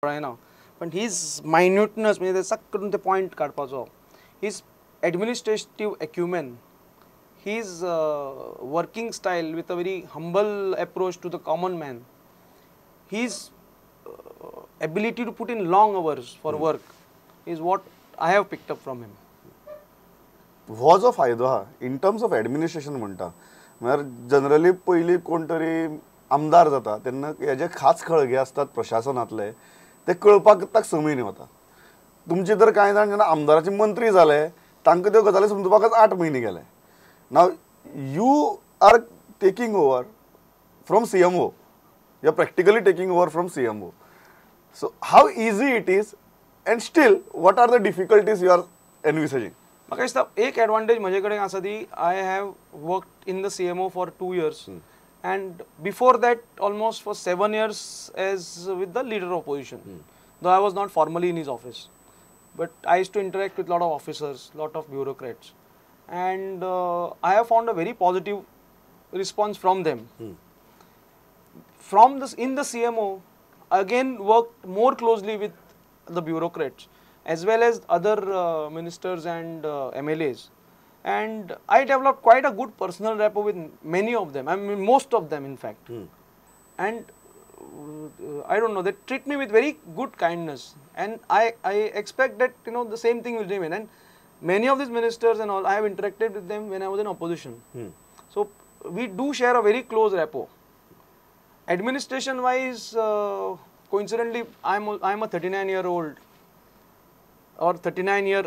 कळना पण हीज मायन्यूटनेस म्हणजे सक करून ते पॉयंट काडपाचो his administrative acumen his working style with a very humble approach to the common man his ability to put in long hours for work is what I have picked up from him. हो जो फायदो हा in terms of administration म्हणटा म्हळ्यार generally पयलीं कोण तरी आमदार जाता तेन्ना हेजे खास खळगे आसतात प्रशासनातले ते कळपाक ताका 6 म्हयने वता. तुमचे तर कांय जाण जेन्ना आमदाराचे मंत्री जाले तांकां त्यो गजाली समजुपाकच 8 म्हयने गेले. Now you are taking over from CMO. You are practically taking over from CMO. So how easy it is and still what are the difficulties you are envisaging? म्हाका दिसता एक एडवांटेज म्हजे कडेन आसा ती I have worked in the CMO for 2 years and before that almost for 7 years as with the leader of opposition. Though I was not formally in his office, but I used to interact with lot of officers, lot of bureaucrats, and I have found a very positive response from them. From this in the CMO, again worked more closely with the bureaucrats as well as other ministers and MLAs, and I developed quite a good personal rapport with many of them. I mean most of them in fact. And I don't know, they treat me with very good kindness, and I expect that the same thing will remain. And many of these ministers and all, I have interacted with them when I was in opposition. So we do share a very close rapport. Administration wise, coincidentally I'm a 39-year-old or 39-year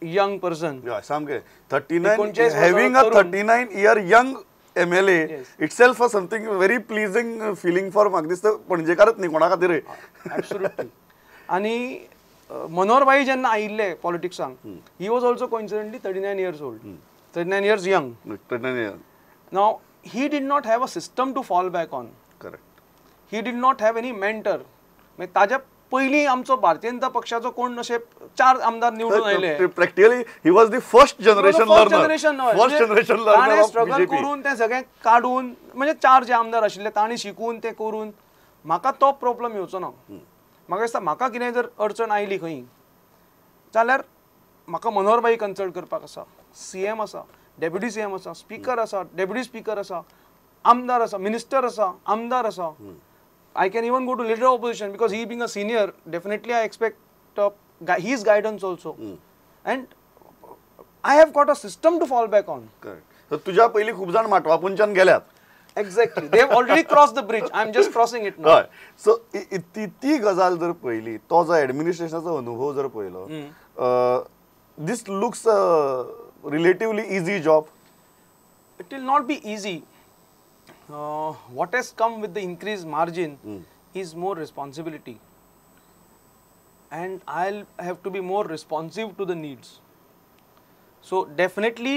young person. Yeah, samke 39 having a 39-year young MLA itself was something very pleasing feeling for म्हाका दिसता पणजेकारच न्ही कोणा खातीर. Absolutely. आणि मनोहर भाई जेन्ना आयिल्ले पॉलिटिक्सांक he was also coincidentally 39 years old, 39 years young. 39 years. Now he did not have a system to fall back on. Correct. He did not have any mentor. म्हणजे ताज्या पयलीं आमचो भारतीय जनता पक्षाचो कोण अशे 4 आमदार निवडून आयले. Practically he was the first generation learner. First generation learner ताणें of स्ट्रगल BJP. करून तें सगळें काडून म्हणजे 4 जे आमदार आशिल्ले तांणी शिकून तें करून म्हाका तो प्रॉब्लेम येवचो ना. म्हाका दिसता म्हाका कितें जर अडचण आयली खंय जाल्यार म्हाका मनोहर भाई कन्सल्ट करपाक आसा, CM आसा, डेप्युटी CM आसा, स्पीकर आसा, डेप्युटी स्पीकर आसा, आमदार आसा, मिनिस्टर आसा, आमदार आसा. I can even go to leader of opposition because he being a senior, definitely I expect his guidance also. And I have got a system to fall back on. Correct. So तुझ्या पयलीं खूब जाण माटवापुंच्यान गेल्यात. Exactly. They have already crossed the bridge. I am just crossing it now. हय. So ती गजाल जर पयली तो जो एडमिनिस्ट्रेशनाचो अनुभव जर पयलो दिस looks relatively easy job. It will not be easy. What has come with the increased margin is more responsibility, and I'll have to be more responsive to the needs. So definitely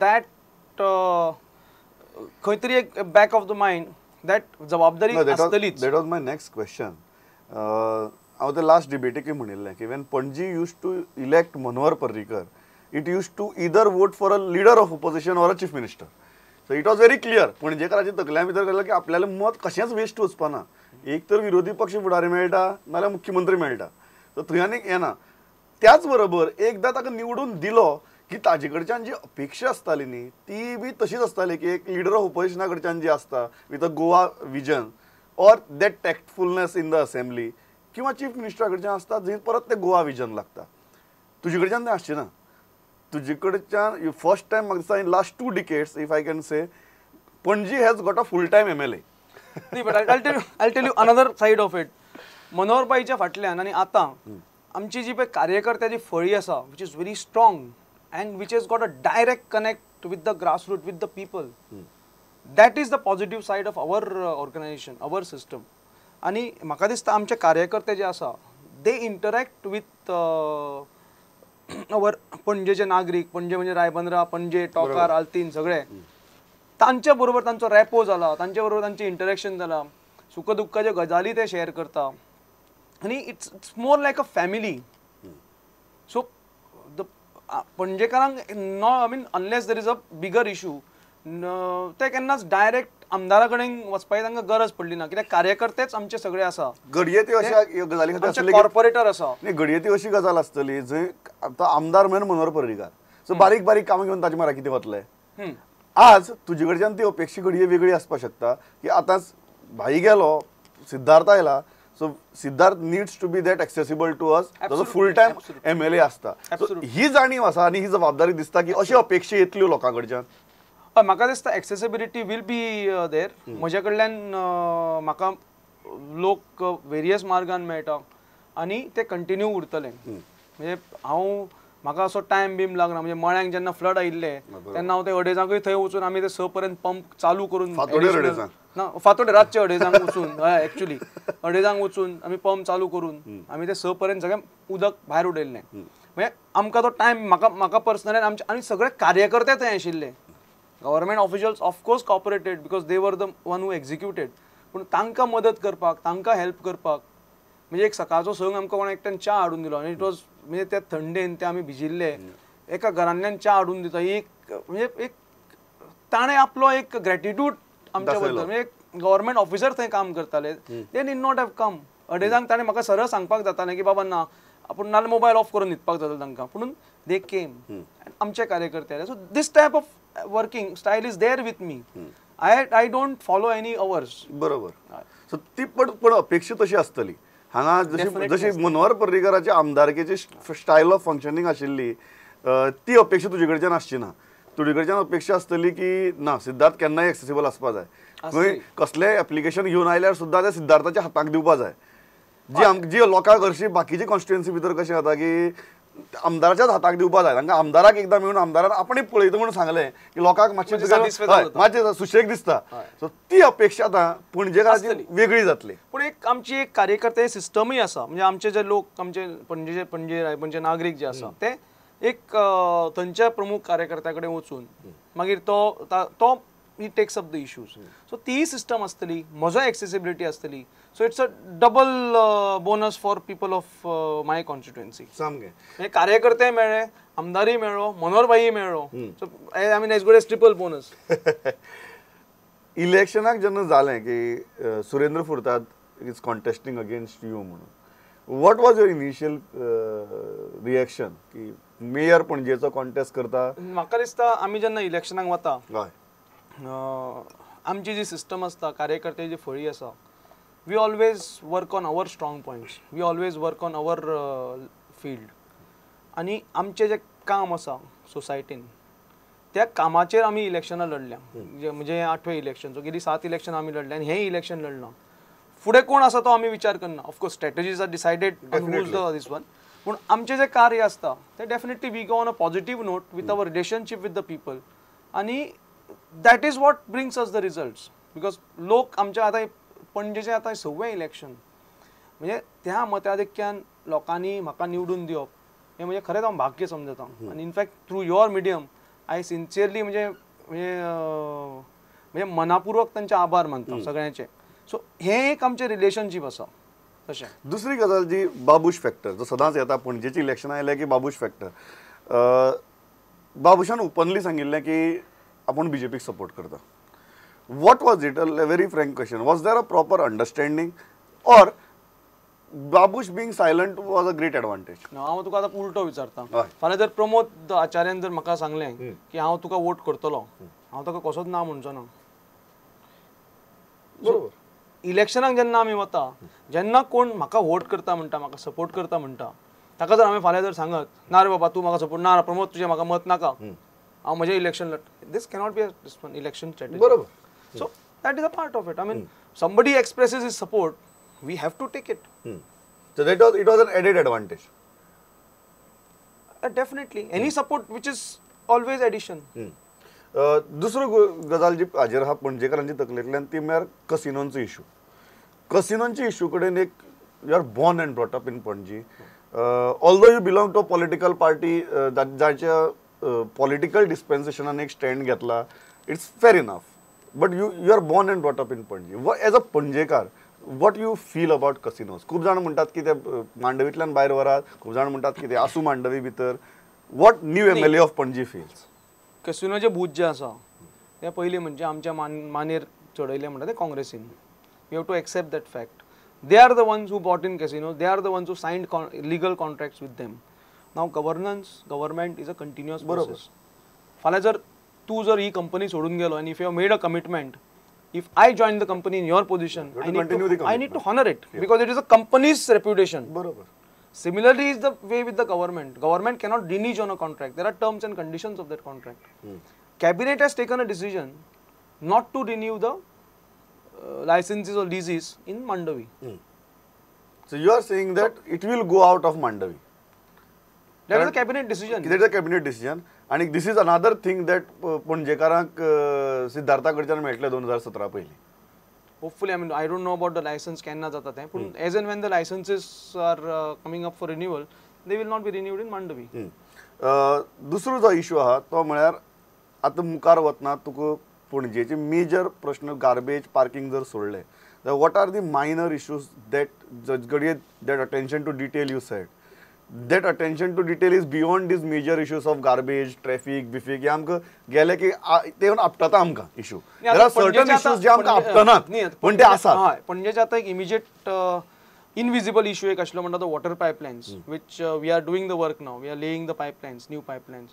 that खंयतरी एक back of the mind that जबाबदारी आसतलीच. That was my next question. हांव ते last डिबेटीकूय म्हणिल्लें की when Panji used to elect Manohar Parrikar, it used to either vote for a leader of opposition or a chief minister. So it was very clear. पणजेकाराच्या Takliya भितर गेलें की आपल्याला मत कशेंच वेस्ट वचपाना. एक तर विरोधी पक्ष फुडारी मेळटा नाल्यार मुख्यमंत्री मेळटा. सो थंय आनीक येना. त्याच बरोबर एकदा ताका निवडून दिलो की ताजे कडच्यान जी अपेक्षा आसताली न्ही ती बी तशीच आसताली की एक लिडर ऑफ ऑपोजिशना कडच्यान जी आसता with a Goa vision or that tactfulness in the assembly किंवा चीफ मिनिस्टरा कडच्यान आसता जंय परत ते गोवा विजन लागता. तुजे कडच्यान तें आसचें ना. तुजे कडच्यान फर्स्ट टायम म्हाका दिसता in last 2 decades if I can say Panaji has got a full time MLA. न्ही but I'll tell you another side of it. Manohar भाईच्या फाटल्यान आनी आतां आमची जी पळय कार्यकर्त्याची फळी आसा which is very strong and which has got a direct connect with the grassroots, with the people. That is the positive side of our organization, our system. आणि म्हाका दिसता आमचे कार्यकर्ते जे आसा they interact with पणजेचे नागरीक, पणजे म्हणजे रायबंदरा, पणजे, टोकार, आल्तीन सगळे तांचे बरोबर तांचो रॅपो जाला, तांचे बरोबर तांचे इंटरॅक्शन जाला, सुख दुःखाचे गजाली ते शेअर करता आणि it's more like a family. So the पणजेकारांक no I mean unless there is a bigger issue ते केन्नाच डायरेक्ट आमदारा कडेन वचपाची तांकां गरज पडली ना, कित्याक कार्यकर्तेच आमचे सगळे आसा, घडये ती अशा गजाली खातीर आसतली कॉर्पोरेटर आसा. नाही, घडये ती अशी गजाल आसतली जंय आतां आमदार म्हणून मनोहर पर्रीकार, सो बारीक बारीक कामां घेवन ताजे म्हऱ्या कितें वतले. आज तुजे कडच्यान ती अपेक्षा घडये वेगळी आसपाक शकता की आतांच भाई गेलो, सिद्धार्थ आयला, so Siddharth needs to be that accessible to us, ताजो फूल टायम MLA आसता. ही जाणीव आसा आनी ही जबाबदारी दिसता की अशी अपेक्षा येतल्यो लोकां कडच्यान. म्हाका दिसता एक्सेसिबिलिटी वील बी देर. म्हजे कडल्यान म्हाका लोक वेरियस मार्गान मेळटा आनी ते कंटिन्यू उरतले. म्हणजे म्हाका असो टायम बीम लागना. म्हणजे मळ्यांक जेन्ना फ्लड आयिल्ले तेन्ना हांव ते अडेजांकूय थंय वचून आमी ते 6 पर्यंत पंप चालू करून, फातोडे रातचे अडेजांक वचून, हय एक्चुअली अडेजांक वचून आमी पंप चालू करून आमी ते 6 पर्यंत सगळें उदक भायर उडयल्लें. म्हणजे आमकां तो टायम म्हाका पर्सनली आनी सगळे कार्यकर्ते थंय आशिल्ले. Government officials of course cooperated because they were the one who executed. पूण तांकां मदत करपाक, तांकां हेल्प करपाक, म्हणजे एक सकाळचो संक आमकां कोण एकट्यान च्या हाडून दिलो आनी इट वॉज, म्हणजे त्या थंडेन ते आमी भिजिल्ले, एका घरांतल्यान च्या हाडून दिता, एक म्हणजे एक ताणें आपलो एक ग्रॅटिट्यूड आमच्या बद्दल. म्हणजे गव्हर्मेंट ऑफिसर थंय काम करताले, they need not have come. अडेजांक ताणें म्हाका सरळ सांगपाक जातालें की बाबा ना, आपूण नाल्यार मोबायल ऑफ करून न्हिदपाक जाता तांकां, पूण दे केम, आमचे कार्यकर्ते आले. So this type of working style is there with me. I don't follow any hours. बरोबर. सो ती पण अपेक्षा तशी आसतली. हांगा जशी मनोहर पर्रीकाराची आमदारकेची स्टायल ऑफ फंक्शनिंग आशिल्ली, ती अपेक्षा तुजे कडच्यान आसची ना. तुजे कडच्यान अपेक्षा आसतली की ना, सिद्धार्थ केन्नाय एक्सेसिबल आसपा जाय. खंय कसलेंय एप्लिकेशन घेवन आयल्यार सुद्दां ते सिद्धार्थाच्या हाताक दिवपा जाय. जी लोकांक हरशी बाकीची कॉन्स्टिट्युएन्सी भितर कशें जाता की आमदाराच्याच हाताक दिवपा जाय. तांकां आमदाराक एकदां मेळून आमदारान आपणें पळयता म्हणून सांगलें की लोकांक मातशें सुशेग दिसता. सो ती अपेक्षा आतां पणजेकाराची वेगळी जातली. पूण एक आमची एक कार्यकर्ते सिस्टमूय आसा. म्हणजे आमचे जे लोक, आमचे पणजे नागरीक जे आसा ते एक थंयच्या प्रमुख कार्यकर्त्या कडेन वचून मागीर तो he takes up the issues. So ती सिस्टम आसतली, म्हजो एक्सेसिबिलिटी आसतली. So it's a double bonus for people of my constituency. सामकें कार्यकर्ते मेळ्ळे, आमदारय मेळ्ळो, मनोहर भाई मेळ्ळो. So I mean as good as triple bonus. इलेक्शनाक जेन्ना जालें की Surendra Furtado is contesting against you म्हणून, what was your initial reaction की मेयर पणजेचो कॉन्टेस्ट करता? म्हाका दिसता आमी जेन्ना इलेक्शनाक वता, आमची जी सिस्टम आसता, कार्यकर्त्याची जी फळी आसा, we always work on our strong points, we always work on our field. आनी आमचें जें काम आसा सोसायटीन, त्या कामाचेर आमी इलेक्शनां लढल्या. म्हणजे 8वें इलेक्शन, सो गेली 7 इलेक्शन आमी लढल्या आनी हें इलेक्शन लढलां. फुडें कोण आसा तो आमी विचार करना. Of course strategies are decided this one. पूण आमचें जें कार्य आसता तें definitely we go on a positive note with our relationship with the people. आनी that is what brings us the results. Because लोक आमच्या आतां पणजेचें आतां 6वें इलेक्शन, म्हणजे त्या मताधिक्यान लोकांनी म्हाका निवडून दिवप हें म्हणजे खरेंच हांव भाग्य समजता. आनी in fact through your medium I sincerely म्हणजे मनापूर्वक तांचे आभार मानता सगळ्यांचे. सो हें एक आमचें रिलेशनशीप आसा. तशें दुसरी गजाल जी बाबूश फॅक्टर, जो सदांच येता पणजेची इलेक्शन आयले की बाबूश फॅक्टर. बाबूशान ओपनली सांगिल्लें की आपूण बीजेपीक सपोर्ट करता. What was it? A very frank question. Was there a proper understanding or Babush being silent was a great advantage? हांव तुका आतां उलटो विचारता. फाल्यां जर प्रमोद आचार्यान जर म्हाका सांगलें की हांव तुका वोट करतलो, हांव ताका कसोच ना म्हणचो ना. इलेक्शनाक जेन्ना आमी वता, जेन्ना कोण म्हाका वोट करता म्हणटा, म्हाका सपोर्ट करता म्हणटा, ताका जर हांवें फाल्यां जर सांगत ना रे बाबा तूं म्हाका सपोर्ट ना, प्रमोद तुजें म्हाका मत नाका, हांव म्हजें इलेक्शन लड, this cannot be a election strategy. बरोबर. So that is a part of it. I mean somebody expresses his support, we have to take it. So it was an added advantage. Definitely. Any support which is always addition. दुसरो गजाल जी हाजेर हा पणजेकारांची तकलेंतल्यान ती म्हळ्यार कसिनोंचो issue. कसिनोंच्या issue कडेन एक you are born and brought up in Panaji. Although you belong to a political party जाच्या political डिस्पेन्सेशनान एक स्टँड घेतला, it's fair enough. But you are born and brought up in Panaji. As a पणजेकार, what you feel about casinos? खूब जाण म्हणटात की ते मांडवींतल्यान भायर वरात, खूब जाण म्हणटात की ते आसू मांडवी भितर. What new MLA of Panaji feels? कसिनोचे भूत जे आसा ते पयलीं म्हणजे आमच्या मानेर चडयले म्हणटा ते काँग्रेसीन. We have to accept that fact. They are the ones who bought in casinos. They are the ones who signed legal contracts with them. Now government is a continuous process. फाल्यां जर तू जर ही कंपनी सोडून गेलो and if you have made a commitment, if I join the company in your position, I need to honor it because it is a company's reputation. बरोबर. Similarly is the way with the government. Government cannot renege on a contract. There are terms and conditions of that contract. Cabinet has taken a decision not to renew the licenses or leases in Mandavi. So you are saying that it will go out of Mandavi. That is a cabinet decision. That is a cabinet decision. And this is another thing that पणजेकारांक Siddhartha कडच्यान मेळटले 2017 पयलीं. Hopefully, I mean, I don't know about the license केन्ना जाता तें, पूण as and when the licenses are coming up for renewal, they will not be renewed in Mandavi. दुसरो जो issue आहा तो म्हळ्यार आतां मुखार वतना तुका पणजेचे मेजर प्रश्न गार्बेज पार्किंग जर सोडले जाल्यार what are the minor issues that attention to detail you said. That attention to detail is beyond these major issues of garbage, traffic, बिफिक. हे आमकां गेले की ते आपटता आमकां issue. There are certain issues जे आमकां आपटनात पण ते आसात. हय, पणजेचे आतां एक इमिजिएट इनविजिबल इशू एक आशिल्लो म्हणटा तो water pipelines, which we are doing the work now. We are laying the pipelines, new pipelines.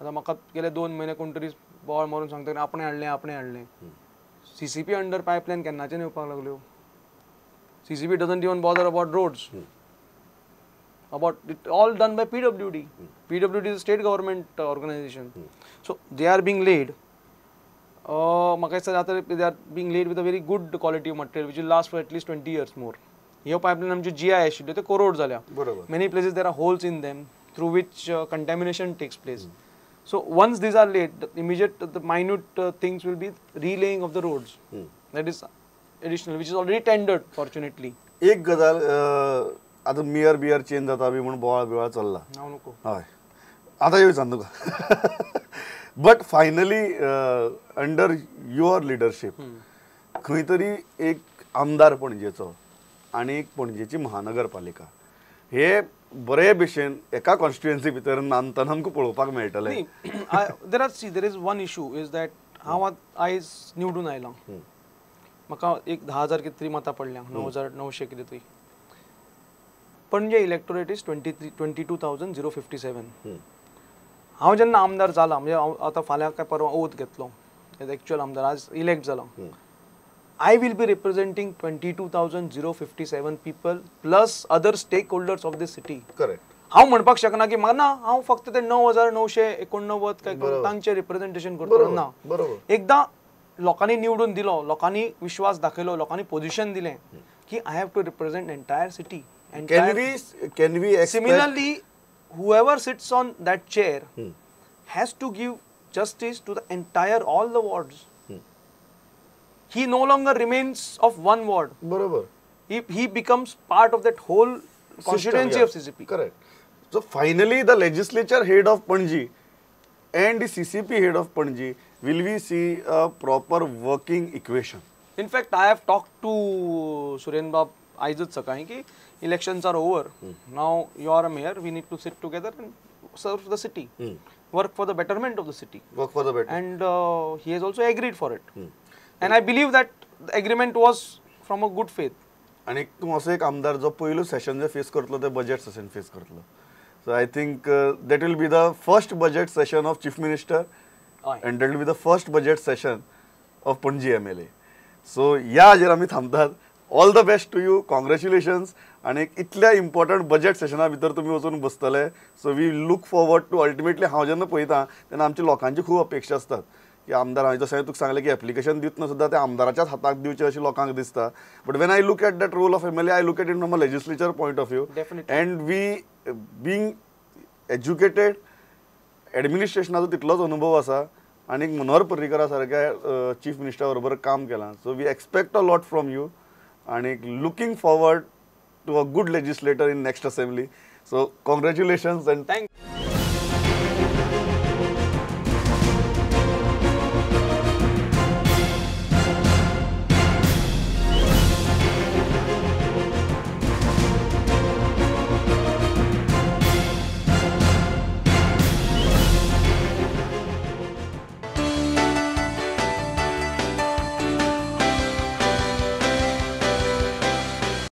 आतां म्हाका गेले 2 म्हयने कोण तरी बॉल मारून सांगता आपणे हाडलें. CCP अंडर पायपलायन केन्नाच्यान येवपाक लागल्यो. CCP doesn't even bother about roads. About it all done by PWD. PWD is a state government organization. So they are being laid. They are being laid with a very good quality of material which will last for at least 20 years more. Here pipeline आमचे GI आशिल्ले ते corrode जाल्या. Many places there are holes in them through which contamination takes place. So once these are laid, the minute things will be relaying of the roads. That is additional, which is already tendered, fortunately. एक गजाल आता mayor beer change जाता बी म्हणून बोवाळ बिवाळ चल्ला. हांव नको. हय. आतां येवंक सांग तुका. But finally under your leadership खंय तरी एक आमदार पणजेचो आनी एक पणजेची महानगरपालिका हे बरे भशेन एका कॉन्स्टिट्युएन्सी भितर नांदतना आमकां पळोवपाक मेळटलें. there is one issue is that हांव आयज निवडून आयलां. म्हाका एक 10,000 कितें तरी मतां पडल्या, 9,900 कितें तरी. पणजे इलेक्टोरेट इज 22,057. हांव जेन्ना आमदार जाला म्हणजे आतां फाल्यां काय परवा ओथ घेतलो एज एक्चुअल आमदार, आज इलेक्ट जालो. I will be representing 22,057 people plus other stakeholders of this city. Correct. हांव म्हणपाक शकना की ना हांव फक्त ते 9,989 काय तांचे रिप्रेझेंटेशन करतलो ना. एकदां लोकांनी निवडून दिलो, लोकांनी विश्वास दाखयलो, लोकांनी पोझिशन दिलें की I have to represent entire city. And can we expect... Similarly, whoever sits on that chair has to give justice to the entire all the wards. He no longer remains of one ward. बरोबर. He becomes part of that whole constituency of CCP. Correct. So finally, the legislature head of Panji and the CCP head of Panji, will we see a proper working equation? In fact, I have talked to Suren Bab आयजच सकाळी की elections are over. Now you are a mayor. We need to sit together and serve the city, work for the betterment of the city. Work for the better. And he has also agreed for it. And I believe that the agreement was from a good faith. आणि तूं असो एक आमदार जो पयलो session जे face करतलो ते बजेट सेशन फेस करतलो. So I think that will be the first budget session of Chief Minister and that will be the first budget session of Panji MLA. So ह्या हाजेर आमी थांबतात. All the best to you, congratulations. आणि इतल्या important budget सेशना भितर तुमी वचून बसतले. So we look forward to ultimately हांव जेन्ना पळयतां तेन्ना आमच्या लोकांची खूब अपेक्षा आसतात की आमदार हांवें जशें तुका सांगलें की एप्लिकेशन दितना सुद्दां ते आमदाराच्याच हाताक दिवचें अशें लोकांक दिसता. But when I look at that role of MLA, I look at it from a legislature point of view. And we being educated एडमिनिस्ट्रेशनाचो तितलोच अनुभव आसा आनी मनोहर पर्रीकरा सारक्या चीफ मिनिस्टरा बरोबर काम केलां. So we expect a lot from you and looking forward to a good legislator in next assembly. So congratulations and thank you.